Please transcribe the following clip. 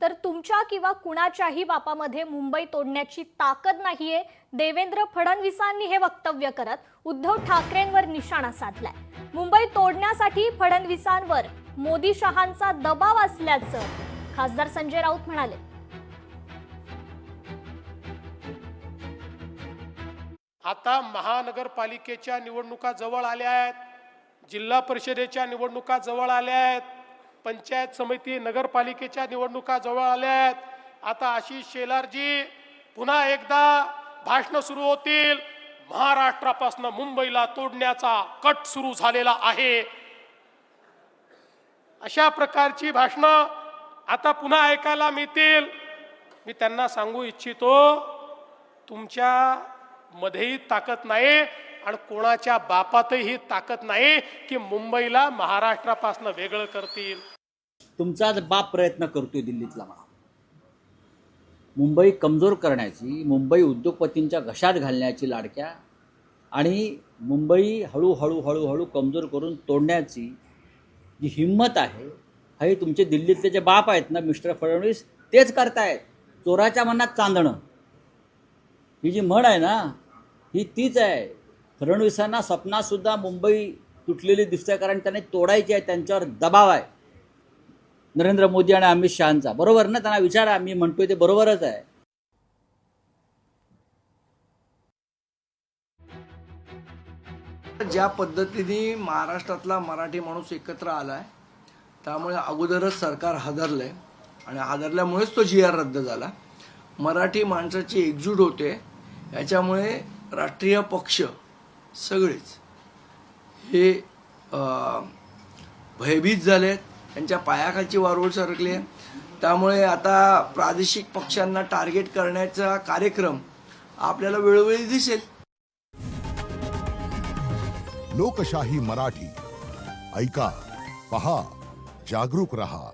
तर तुमच्या किंवा कुणाच्याही बापामध्ये मुंबई तोडण्याची ताकद नाहीये, देवेंद्र फडणवीसांनी हे वक्तव्य करत उद्धव ठाकरेंवर निशाणा साधलाय। मुंबई तोडण्यासाठी फडणवीसांवर मोदी शहांचा दबाव असल्याचं खासदार संजय राऊत म्हणाले। आता महानगरपालिकेच्या निवडणुका जवळ आल्या आहेत, जिल्हा परिषदेच्या निवडणुका जवळ आल्या आहेत, पंचायत समिती नगरपालिकेच्या निवडणुका जवळ आल्या आहेत। आता आशिष शेलारजी पुन्हा एकदा भाषण सुरू होतील। महाराष्ट्रापासून मुंबईला तोडण्याचा कट सुरू झालेला आहे, अशा प्रकारची भाषण आता पुन्हा ऐकायला मिळतील। मी त्यांना सांगू इच्छितो, तुमच्या मध्येही ताकद नाही आणि कोणाच्या बापातही ताकद नाही की मुंबईला महाराष्ट्रापासून वेगळं करतील। तुमचाच बाप प्रयत्न करतोय दिल्लीतला म्हणा, मुंबई कमजोर करण्याची, मुंबई उद्योगपतींच्या घशात घालण्याची लाडक्या, आणि मुंबई हळूहळू कमजोर करून तोडण्याची जी हिंमत आहे, हे तुमचे दिल्लीतले जे बाप आहेत ना मिस्टर फडणवीस, तेच करतायत। चोराच्या मनात चांदणं ही जी म्हण आहे ना, ही तीच आहे। फडणवीसांना स्वप्नात सुद्धा मुंबई तुटलेली दिसते, कारण त्यांनी तोडायची आहे, त्यांच्यावर दबाव आहे नरेंद्र मोदी आणि अमित शहांचा। बरोबर ना? त्यांना विचारा, मी म्हणतोय ते बरोबरच आहे। ज्या पद्धतीने महाराष्ट्रातला मराठी माणूस एकत्र आलाय, त्यामुळे अगोदरच सरकार हादरलंय आणि हादरल्यामुळेच तो GR रद्द झाला। मराठी माणसाची एकजूट होते, याच्यामुळे राष्ट्रीय पक्ष सगळेच हे भयभीत झालेत, त्यांच्या पायाखालची वारूळ सरकली आहे। त्यामुळे आता प्रादेशिक पक्षांना टार्गेट करण्याचा कार्यक्रम आपल्याला वेळोवेळी दिसेल। लोकशाही मराठी ऐका, पहा, जागरूक रहा।